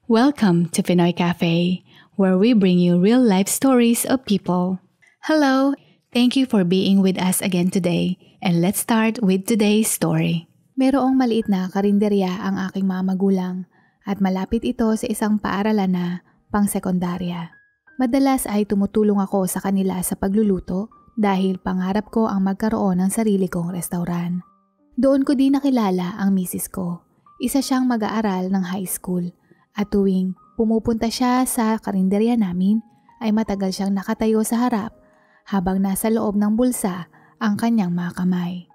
Welcome to Pinoy Cafe, where we bring you real-life stories of people. Hello! Thank you for being with us again today, and let's start with today's story. Merong maliit na karinderya ang aking mga magulang at malapit ito sa isang paaralan na pang-sekondarya. Madalas ay tumutulong ako sa kanila sa pagluluto dahil pangarap ko ang magkaroon ng sarili kong restauran. Doon ko din nakilala ang misis ko. Isa siyang mag-aaral ng high school at tuwing pumupunta siya sa karinderya namin ay matagal siyang nakatayo sa harap habang nasa loob ng bulsa ang kanyang mga kamay.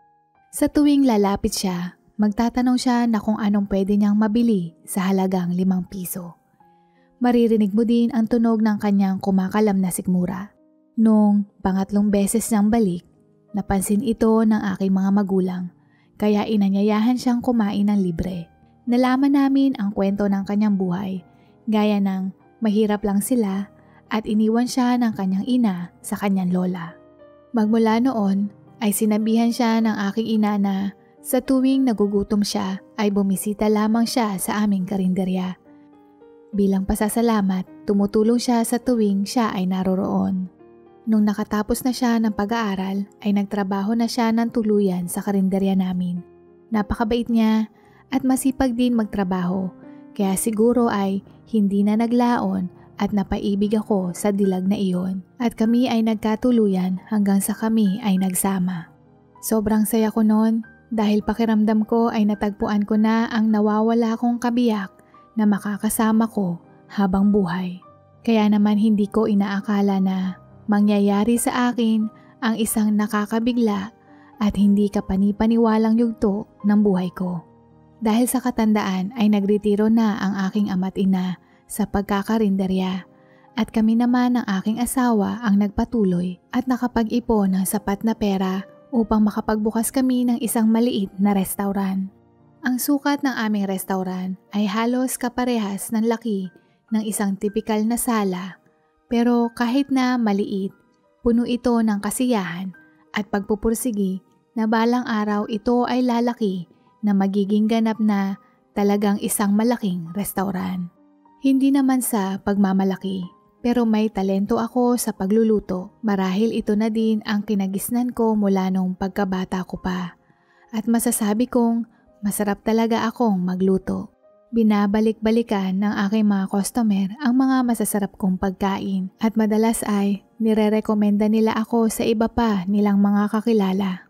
Sa tuwing lalapit siya, magtatanong siya na kung anong pwede niyang mabili sa halagang 5 piso. Maririnig mo din ang tunog ng kanyang kumakalam na sikmura. Nung pangatlong beses niyang balik, napansin ito ng aking mga magulang, kaya inanyayahan siyang kumain ng libre. Nalaman namin ang kwento ng kanyang buhay, gaya ng mahirap lang sila at iniwan siya ng kanyang ina sa kanyang lola. Magmula noon ay sinabihan siya ng aking ina na sa tuwing nagugutom siya ay bumisita lamang siya sa aming karinderya. Bilang pasasalamat, tumutulong siya sa tuwing siya ay naroroon. Nung nakatapos na siya ng pag-aaral, ay nagtrabaho na siya ng tuluyan sa karinderya namin. Napakabait niya at masipag din magtrabaho, kaya siguro ay hindi na naglaon at napaibig ako sa dilag na iyon. At kami ay nagkatuluyan hanggang sa kami ay nagsama. Sobrang saya ko noon dahil pakiramdam ko ay natagpuan ko na ang nawawala kong kabiyak na makakasama ko habang buhay. Kaya naman hindi ko inaakala na mangyayari sa akin ang isang nakakabigla at hindi kapanipaniwalang yugto ng buhay ko. Dahil sa katandaan ay nagretiro na ang aking ama't ina sa pagkakarinderya at kami naman ng aking asawa ang nagpatuloy at nakapag-ipon ng sapat na pera upang makapagbukas kami ng isang maliit na restauran. Ang sukat ng aming restauran ay halos kaparehas ng laki ng isang tipikal na sala, pero kahit na maliit, puno ito ng kasiyahan at pagpupursigi na balang araw ito ay lalaki na magiging ganap na talagang isang malaking restauran. Hindi naman sa pagmamalaki, pero may talento ako sa pagluluto. Marahil ito na din ang kinagisnan ko mula nung pagkabata ko pa. At masasabi kong masarap talaga akong magluto. Binabalik-balikan ng aking mga customer ang mga masasarap kong pagkain at madalas ay nire-rekomenda nila ako sa iba pa nilang mga kakilala.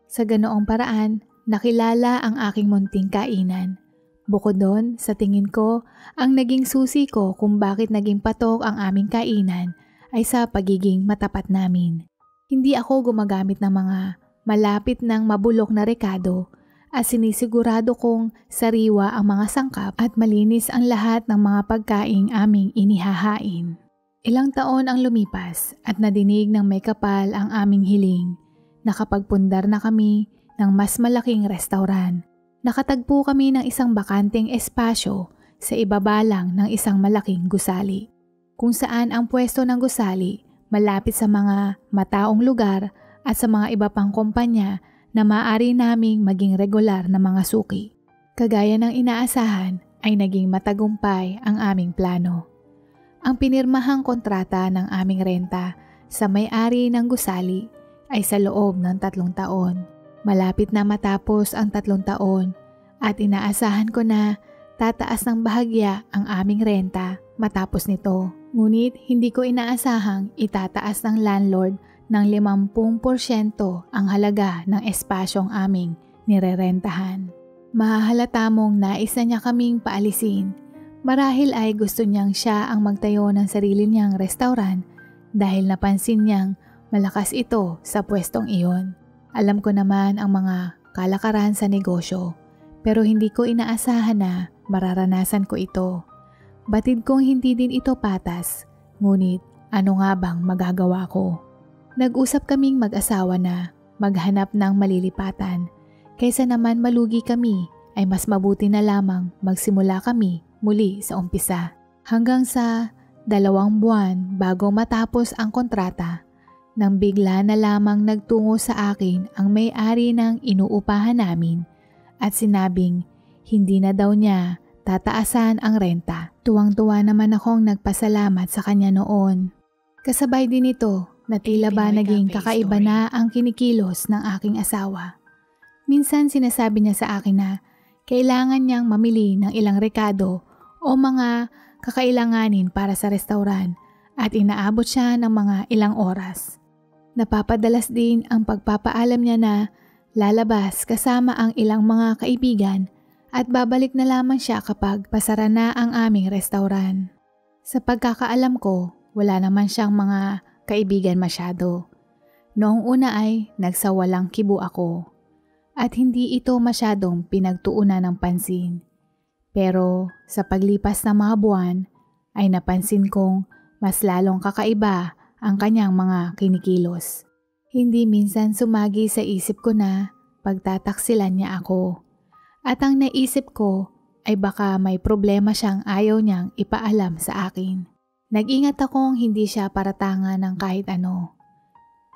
Sa ganoong paraan, nakilala ang aking munting kainan. Bukod doon, sa tingin ko, ang naging susi ko kung bakit naging patok ang aming kainan ay sa pagiging matapat namin. Hindi ako gumagamit ng mga malapit ng mabulok na rekado at sinisigurado kong sariwa ang mga sangkap at malinis ang lahat ng mga pagkaing aming inihahain. Ilang taon ang lumipas at nadinig ng may kapal ang aming hiling. Nakapagpundar na kami ng mas malaking restauran. Nakatagpo kami ng isang bakanteng espasyo sa ibaba lang ng isang malaking gusali. Kung saan ang pwesto ng gusali malapit sa mga mataong lugar at sa mga iba pang kumpanya na maaari naming maging regular na mga suki. Kagaya ng inaasahan ay naging matagumpay ang aming plano. Ang pinirmahang kontrata ng aming renta sa may-ari ng gusali ay sa loob ng 3 taon. Malapit na matapos ang 3 taon at inaasahan ko na tataas ng bahagya ang aming renta matapos nito. Ngunit hindi ko inaasahang itataas ng landlord ng 50% ang halaga ng espasyong aming nirerentahan. Mahahalata mong nais na niya kaming paalisin. Marahil ay gusto niyang siya ang magtayo ng sarili niyang restaurant dahil napansin niyang malakas ito sa pwestong iyon. Alam ko naman ang mga kalakaran sa negosyo pero hindi ko inaasahan na mararanasan ko ito. Batid kong hindi din ito patas, ngunit ano nga bang magagawa ko? Nag-usap kaming mag-asawa na maghanap ng malilipatan. Kaysa naman malugi kami ay mas mabuti na lamang magsimula kami muli sa umpisa. Hanggang sa 2 buwan bago matapos ang kontrata, nang bigla na lamang nagtungo sa akin ang may-ari ng inuupahan namin at sinabing hindi na daw niya tataasan ang renta. Tuwang-tuwa naman akong nagpasalamat sa kanya noon. Kasabay din ito na tila ba naging kakaiba na ang kinikilos ng aking asawa. Minsan sinasabi niya sa akin na kailangan niyang mamili ng ilang rekado o mga kakailanganin para sa restauran at inaabot siya ng mga ilang oras. Napapadalas din ang pagpapaalam niya na lalabas kasama ang ilang mga kaibigan at babalik na lamang siya kapag pasara na ang aming restauran. Sa pagkakaalam ko, wala naman siyang mga kaibigan masyado. Noong una ay nagsawalang kibo ako at hindi ito masyadong pinagtuunan ng pansin. Pero sa paglipas ng mga buwan ay napansin kong mas lalong kakaiba ang kanyang mga kinikilos. Hindi minsan sumagi sa isip ko na pagtataksilan niya ako. At ang naisip ko ay baka may problema siyang ayaw niyang ipaalam sa akin. Nag-ingat akong hindi siya paratangan ng kahit ano.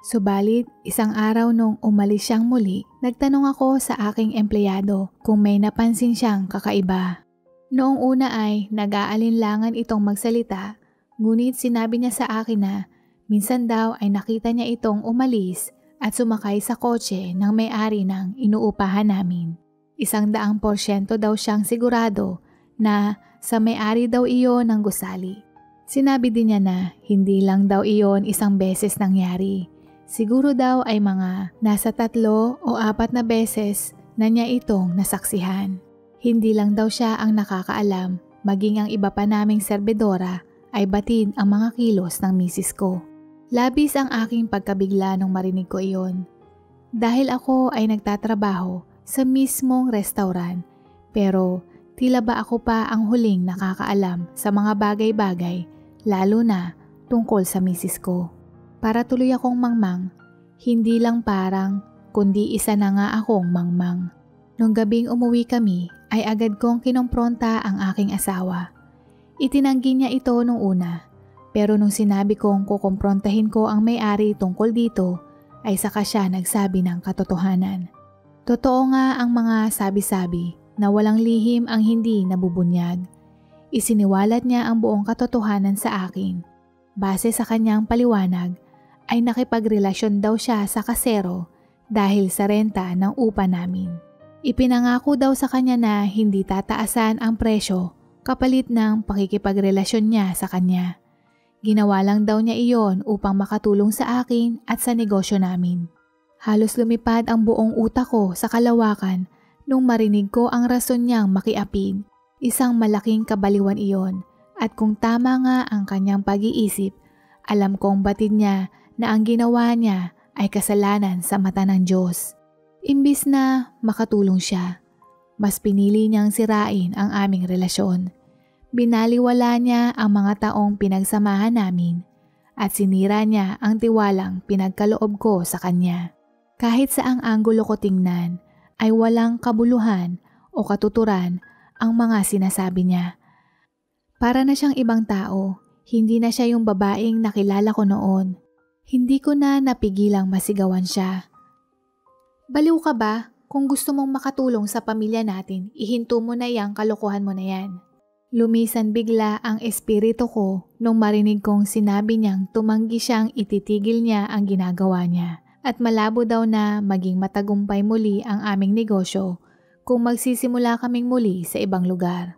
Subalit, isang araw nung umalis siyang muli, nagtanong ako sa aking empleyado kung may napansin siyang kakaiba. Noong una ay nag-aalinlangan itong magsalita, ngunit sinabi niya sa akin na minsan daw ay nakita niya itong umalis at sumakay sa kotse ng may-ari ng inuupahan namin. 100% daw siyang sigurado na sa may-ari daw iyon ng gusali. Sinabi din niya na hindi lang daw iyon isang beses nangyari. Siguro daw ay mga nasa 3 o 4 na beses na niya itong nasaksihan. Hindi lang daw siya ang nakakaalam, maging ang iba pa naming serbedora ay batid ang mga kilos ng misis ko. Labis ang aking pagkabigla nung marinig ko iyon. Dahil ako ay nagtatrabaho sa mismong restaurant, pero tila ba ako pa ang huling nakakaalam sa mga bagay-bagay, lalo na tungkol sa misis ko. Para tuloy akong mangmang, hindi lang parang, kundi isa na nga akong mangmang. Nung gabing umuwi kami, ay agad kong kinompronta ang aking asawa. Itinanggi niya ito nung una, pero nung sinabi kong kukomprontahin ko ang may-ari tungkol dito, ay saka siya nagsabi ng katotohanan. Totoo nga ang mga sabi-sabi na walang lihim ang hindi nabubunyag. Isiniwalat niya ang buong katotohanan sa akin. Base sa kanyang paliwanag, ay nakipagrelasyon daw siya sa kasero dahil sa renta ng upa namin. Ipinangako daw sa kanya na hindi tataasan ang presyo kapalit ng pakikipagrelasyon niya sa kanya. Ginawa lang daw niya iyon upang makatulong sa akin at sa negosyo namin. Halos lumipad ang buong utak ko sa kalawakan nung marinig ko ang rason niyang makiapid. Isang malaking kabaliwan iyon at kung tama nga ang kanyang pag-iisip, alam kong batid niya na ang ginawa niya ay kasalanan sa mata ng Diyos. Imbis na makatulong siya, mas pinili niyang sirain ang aming relasyon. Binaliwala niya ang mga taong pinagsamahan namin at sinira niya ang tiwalang pinagkaloob ko sa kanya. Kahit saang anggulo ko tingnan ay walang kabuluhan o katuturan ang mga sinasabi niya. Para na siyang ibang tao, hindi na siya yung babaeng nakilala ko noon. Hindi ko na napigilang masigawan siya. Baliw ka ba? Kung gusto mong makatulong sa pamilya natin, ihinto mo na yang kalokohan mo na yan. Lumisan bigla ang espiritu ko nung marinig kong sinabi niyang tumanggi siyang ititigil niya ang ginagawa niya. At malabo daw na maging matagumpay muli ang aming negosyo kung magsisimula kaming muli sa ibang lugar.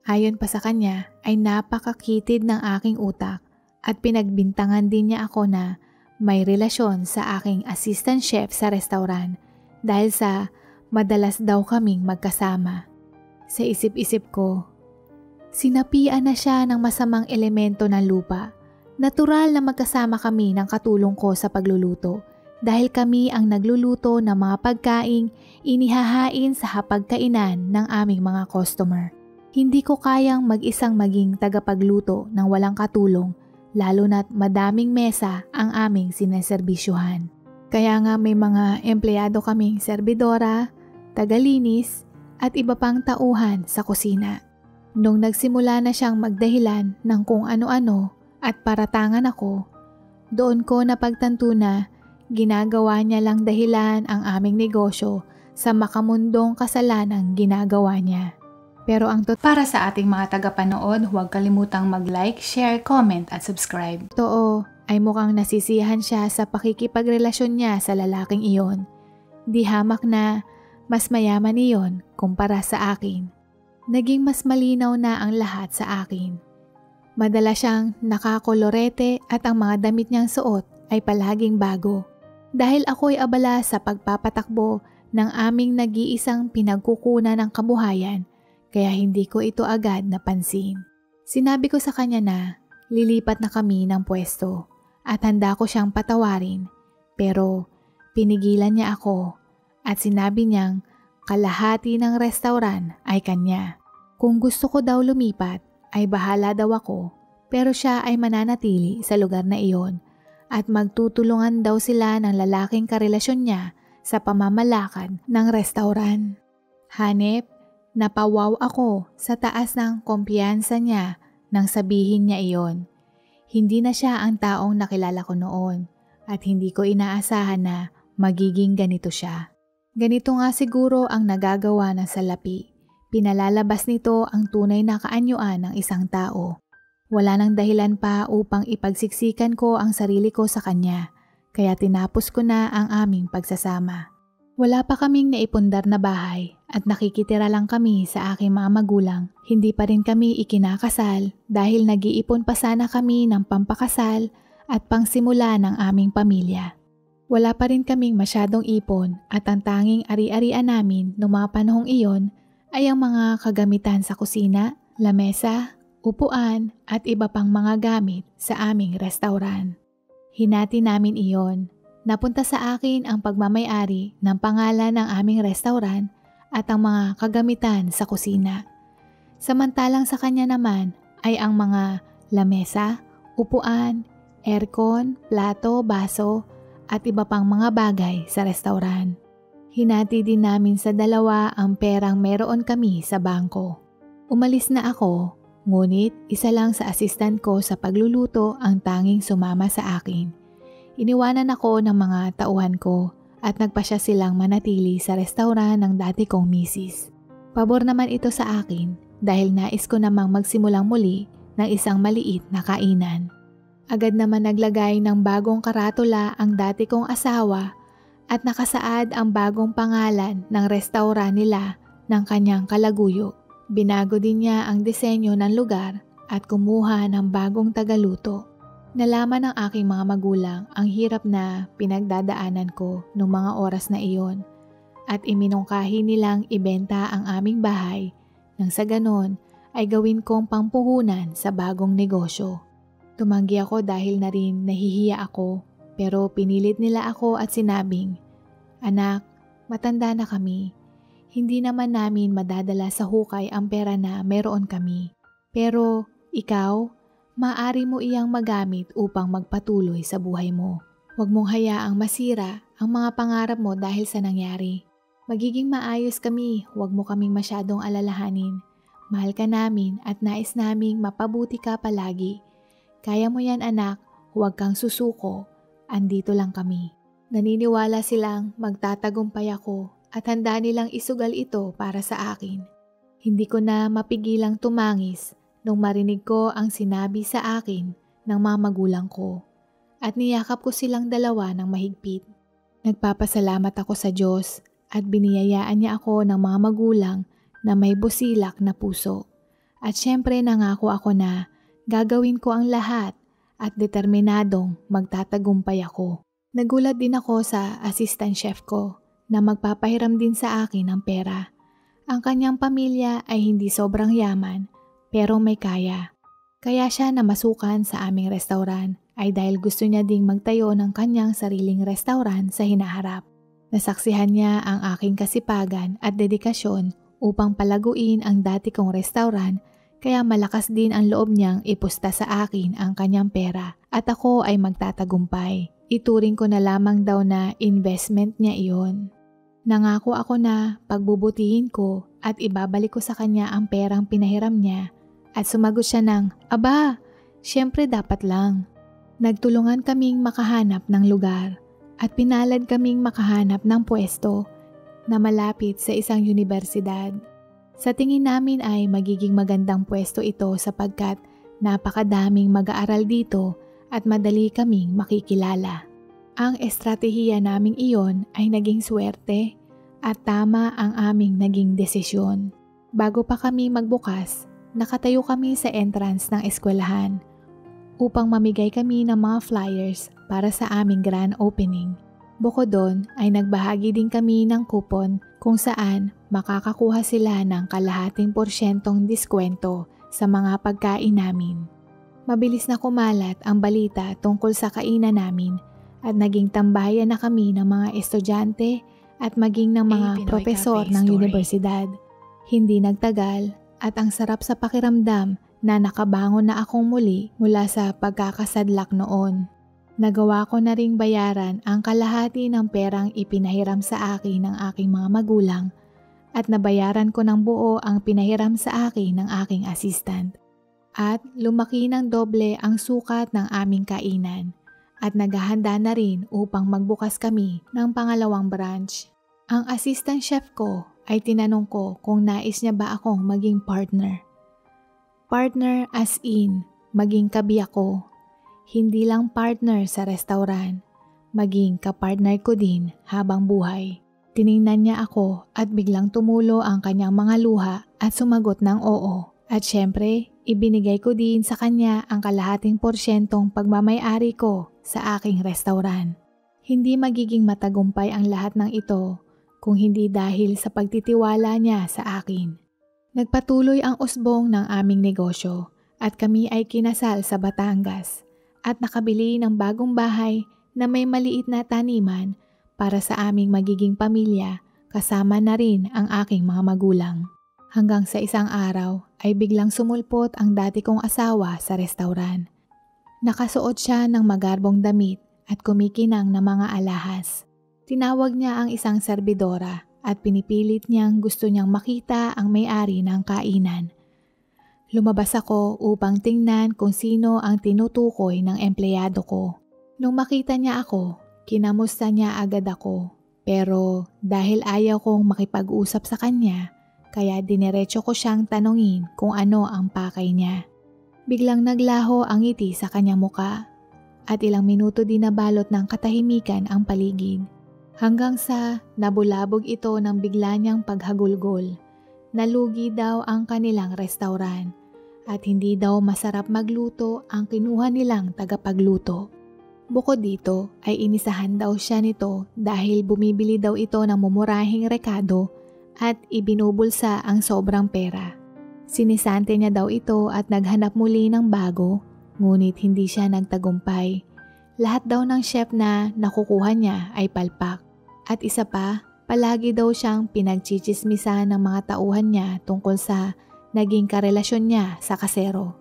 Ayon pa sa kanya ay napakakitid ng aking utak at pinagbintangan din niya ako na may relasyon sa aking assistant chef sa restaurant dahil sa madalas daw kaming magkasama. Sa isip-isip ko, sinapian na siya ng masamang elemento ng lupa. Natural na magkasama kami ng katulong ko sa pagluluto. Dahil kami ang nagluluto ng mga pagkaing inihahain sa hapagkainan ng aming mga customer. Hindi ko kayang mag-isang maging tagapagluto ng walang katulong, lalo na't madaming mesa ang aming sineserbisyuhan. Kaya nga may mga empleyado kaming serbidora, tagalinis at iba pang tauhan sa kusina. Nung nagsimula na siyang magdahilan ng kung ano-ano at paratangan ako, doon ko napagtanto na ginagawa niya lang dahilan ang aming negosyo sa makamundong kasalanang ginagawa niya. Pero para sa ating mga tagapanood, huwag kalimutang mag-like, share, comment at subscribe. totoo ay mukhang nasisiyahan siya sa pakikipagrelasyon niya sa lalaking iyon. Di hamak na mas mayaman iyon kumpara sa akin. Naging mas malinaw na ang lahat sa akin. Madalas siyang nakakolorete at ang mga damit niyang suot ay palaging bago. Dahil ako'y abala sa pagpapatakbo ng aming nag-iisang pinagkukunan ng kabuhayan, kaya hindi ko ito agad napansin. Sinabi ko sa kanya na lilipat na kami ng pwesto at handa ko siyang patawarin, pero pinigilan niya ako at sinabi niyang kalahati ng restauran ay kanya. Kung gusto ko daw lumipat ay bahala daw ako, pero siya ay mananatili sa lugar na iyon at magtutulungan daw sila ng lalaking karelasyon niya sa pamamalakad ng restauran. Hanep, napawaw ako sa taas ng kumpiyansa niya nang sabihin niya iyon. Hindi na siya ang taong nakilala ko noon at hindi ko inaasahan na magiging ganito siya. Ganito nga siguro ang nagagawa ng salapi. Pinalalabas nito ang tunay na kaanyuan ng isang tao. Wala nang dahilan pa upang ipagsiksikan ko ang sarili ko sa kanya, kaya tinapos ko na ang aming pagsasama. Wala pa kaming naipundar na bahay at nakikitira lang kami sa aking mga magulang. Hindi pa rin kami ikinakasal dahil nag-iipon pa sana kami ng pampakasal at pangsimula ng aming pamilya. Wala pa rin kaming masyadong ipon at ang tanging ari-arian namin noong mga panahong iyon ay ang mga kagamitan sa kusina, lamesa, upuan at iba pang mga gamit sa aming restauran. Hinati namin iyon. Napunta sa akin ang pagmamay-ari ng pangalan ng aming restauran at ang mga kagamitan sa kusina. Samantalang sa kanya naman ay ang mga lamesa, upuan, aircon, plato, baso at iba pang mga bagay sa restauran. Hinati din namin sa dalawa ang perang meron kami sa bangko. Umalis na ako, ngunit isa lang sa assistant ko sa pagluluto ang tanging sumama sa akin. Iniwanan ako ng mga tauhan ko at nagpasya silang manatili sa restauran ng dati kong misis. Pabor naman ito sa akin dahil nais ko namang magsimulang muli ng isang maliit na kainan. Agad naman naglagay ng bagong karatula ang dati kong asawa at nakasaad ang bagong pangalan ng restauran nila ng kanyang kalaguyo. Binago din niya ang disenyo ng lugar at kumuha ng bagong tagaluto. Nalaman ng aking mga magulang ang hirap na pinagdadaanan ko noong mga oras na iyon at iminungkahi nilang ibenta ang aming bahay nang sa ganon ay gawin kong pampuhunan sa bagong negosyo. Tumanggi ako dahil na rin nahihiya ako pero pinilit nila ako at sinabing, "Anak, matanda na kami. Hindi naman namin madadala sa hukay ang pera na meron kami. Pero ikaw, maaari mo iyang magamit upang magpatuloy sa buhay mo. Huwag mong hayaang masira ang mga pangarap mo dahil sa nangyari. Magiging maayos kami, huwag mo kaming masyadong alalahanin. Mahal ka namin at nais naming mapabuti ka palagi. Kaya mo yan anak, huwag kang susuko, andito lang kami." Naniniwala silang magtatagumpay ako at handa nilang isugal ito para sa akin. Hindi ko na mapigilang tumangis nung marinig ko ang sinabi sa akin ng mga magulang ko at niyakap ko silang dalawa ng mahigpit. Nagpapasalamat ako sa Diyos at biniyayaan niya ako ng mga magulang na may busilak na puso. At syempre nangako ako na gagawin ko ang lahat at determinadong magtatagumpay ako. Nagulat din ako sa assistant chef ko na magpapahiram din sa akin ng pera. Ang kanyang pamilya ay hindi sobrang yaman pero may kaya. Kaya siya namasukan sa aming restauran ay dahil gusto niya ding magtayo ng kanyang sariling restauran sa hinaharap. Nasaksihan niya ang aking kasipagan at dedikasyon upang palaguin ang dati kong restauran kaya malakas din ang loob niyang ipusta sa akin ang kanyang pera at ako ay magtatagumpay. Ituring ko na lamang daw na investment niya iyon. Nangako ako na pagbubutihin ko at ibabalik ko sa kanya ang perang pinahiram niya at sumagot siya ng, "Aba, syempre dapat lang." Nagtulungan kaming makahanap ng lugar at pinalad kaming makahanap ng pwesto na malapit sa isang universidad. Sa tingin namin ay magiging magandang pwesto ito sapagkat napakadaming mag-aaral dito at madali kaming makikilala. Ang estratehiya naming iyon ay naging swerte at tama ang aming naging desisyon. Bago pa kami magbukas, nakatayo kami sa entrance ng eskwelahan upang mamigay kami ng mga flyers para sa aming grand opening. Bukod doon ay nagbahagi din kami ng coupon kung saan makakakuha sila ng kalahating porsyentong diskwento sa mga pagkain namin. Mabilis na kumalat ang balita tungkol sa kainan namin at naging tambayan na kami ng mga estudyante at maging ng mga propesor ng universidad. Hindi nagtagal at ang sarap sa pakiramdam na nakabangon na akong muli mula sa pagkakasadlak noon. Nagawa ko na ring bayaran ang kalahati ng perang ipinahiram sa akin ng aking mga magulang at nabayaran ko ng buo ang pinahiram sa akin ng aking assistant. At lumaki ng doble ang sukat ng aming kainan at naghahanda na rin upang magbukas kami ng pangalawang branch. Ang assistant chef ko ay tinanong ko kung nais niya ba akong maging partner. Partner as in, maging kabi ako. Hindi lang partner sa restaurant, maging kapartner ko din habang buhay. Tiningnan niya ako at biglang tumulo ang kanyang mga luha at sumagot ng oo. At syempre, ibinigay ko din sa kanya ang kalahating porsyentong pagmamay-ari ko sa aking restaurant. Hindi magiging matagumpay ang lahat ng ito kung hindi dahil sa pagtitiwala niya sa akin. Nagpatuloy ang usbong ng aming negosyo at kami ay kinasal sa Batangas at nakabili ng bagong bahay na may maliit na taniman para sa aming magiging pamilya kasama na rin ang aking mga magulang. Hanggang sa isang araw ay biglang sumulpot ang dati kong asawa sa restaurant. Nakasuot siya ng magarbong damit at kumikinang na mga alahas. Tinawag niya ang isang serbidora at pinipilit niyang gusto niyang makita ang may-ari ng kainan. Lumabas ako upang tingnan kung sino ang tinutukoy ng empleyado ko. Nung makita niya ako, kinamusta niya agad ako. Pero dahil ayaw kong makipag-usap sa kanya, kaya dinerecho ko siyang tanungin kung ano ang pakay niya. Biglang naglaho ang ngiti sa kanyang muka at ilang minuto din nabalot ng katahimikan ang paligid. Hanggang sa nabulabog ito ng bigla niyang paghagulgol. Nalugi daw ang kanilang restaurant at hindi daw masarap magluto ang kinuha nilang tagapagluto. Bukod dito ay inisahan daw siya nito dahil bumibili daw ito ng mumurahing rekado at ibinubulsa ang sobrang pera. Sinisante niya daw ito at naghanap muli ng bago, ngunit hindi siya nagtagumpay. Lahat daw ng chef na nakukuha niya ay palpak. At isa pa, palagi daw siyang pinagchichismisan ng mga tauhan niya tungkol sa naging karelasyon niya sa kasero.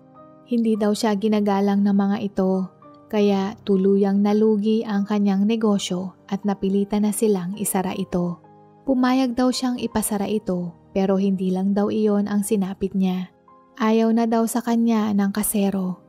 Hindi daw siya ginagalang ng mga ito, kaya tuluyang nalugi ang kanyang negosyo at napilitan na silang isara ito. Pumayag daw siyang ipasara ito pero hindi lang daw iyon ang sinapit niya. Ayaw na daw sa kanya ng kasero.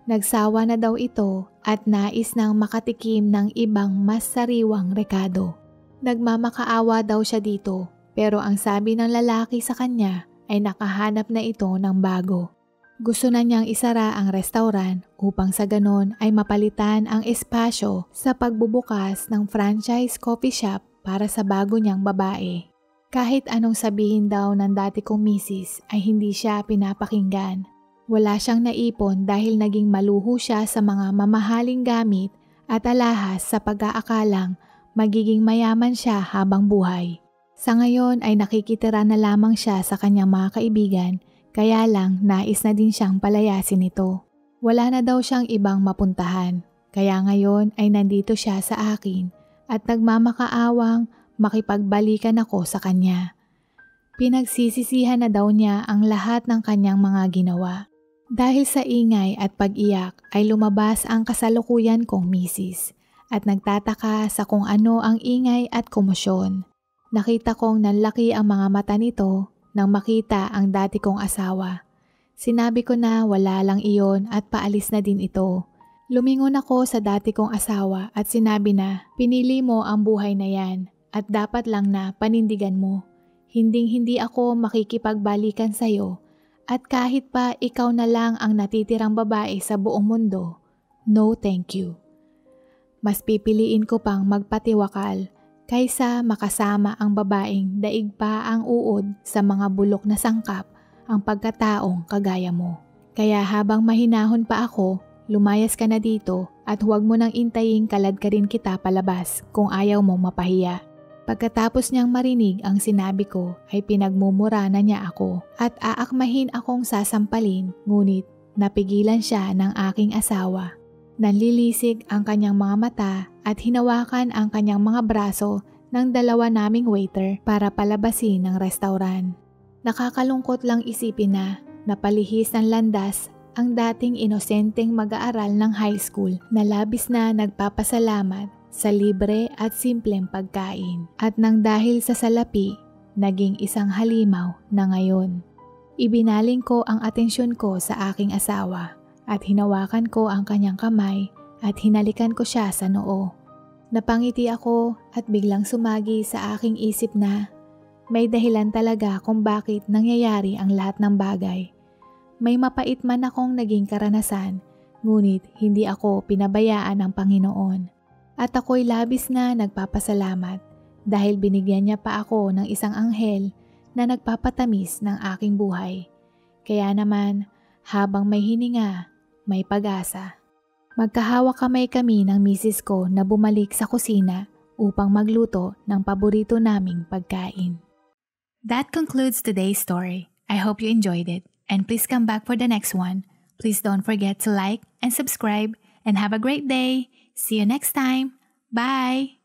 Nagsawa na daw ito at nais nang makatikim ng ibang mas sariwang rekado. Nagmamakaawa daw siya dito pero ang sabi ng lalaki sa kanya ay nakahanap na ito ng bago. Gusto na niyang isara ang restaurant upang sa ganon ay mapalitan ang espasyo sa pagbubukas ng franchise coffee shop para sa bago niyang babae. Kahit anong sabihin daw ng dati kong misis ay hindi siya pinapakinggan. Wala siyang naipon dahil naging maluho siya sa mga mamahaling gamit at alahas sa pag-aakalang magiging mayaman siya habang buhay. Sa ngayon ay nakikitira na lamang siya sa kanyang mga kaibigan, kaya lang nais na din siyang palayasin ito. Wala na daw siyang ibang mapuntahan, kaya ngayon ay nandito siya sa akin at nagmamakaawang makipagbalikan ako sa kanya. Pinagsisisihan na daw niya ang lahat ng kanyang mga ginawa. Dahil sa ingay at pag-iyak ay lumabas ang kasalukuyan kong misis at nagtataka sa kung ano ang ingay at komosyon. Nakita kong nanlaki ang mga mata nito nang makita ang dati kong asawa. Sinabi ko na wala lang iyon at paalis na din ito. Lumingon ako sa dati kong asawa at sinabi na pinili mo ang buhay na yan at dapat lang na panindigan mo. Hinding-hindi ako makikipagbalikan sa'yo at kahit pa ikaw na lang ang natitirang babae sa buong mundo, no thank you. Mas pipiliin ko pang magpatiwakal kaysa makasama ang babaeng daig pa ang uod sa mga bulok na sangkap ang pagkataong kagaya mo. Kaya habang mahinahon pa ako, lumayas ka na dito at huwag mo nang intayin kalad ka rin kita palabas kung ayaw mong mapahiya. Pagkatapos niyang marinig ang sinabi ko ay pinagmumura na niya ako at aakmahin akong sasampalin, ngunit napigilan siya ng aking asawa. Nanlilisik ang kanyang mga mata at hinawakan ang kanyang mga braso ng dalawa naming waiter para palabasin ng restauran. Nakakalungkot lang isipin na napalihis ng landas ang dating inosenteng mag-aaral ng high school na labis na nagpapasalamat sa libre at simpleng pagkain. At nang dahil sa salapi, naging isang halimaw na ngayon. Ibinaling ko ang atensyon ko sa aking asawa at hinawakan ko ang kanyang kamay at hinalikan ko siya sa noo. Napangiti ako at biglang sumagi sa aking isip na may dahilan talaga kung bakit nangyayari ang lahat ng bagay. May mapait man akong naging karanasan, ngunit hindi ako pinabayaan ng Panginoon. At ako'y labis na nagpapasalamat dahil binigyan niya pa ako ng isang anghel na nagpapatamis ng aking buhay. Kaya naman, habang may hininga, may pag-asa. Magkahawak kamay kami ng misis ko na bumalik sa kusina upang magluto ng paborito naming pagkain. That concludes today's story. I hope you enjoyed it. And please come back for the next one. Please don't forget to like and subscribe and have a great day. See you next time. Bye!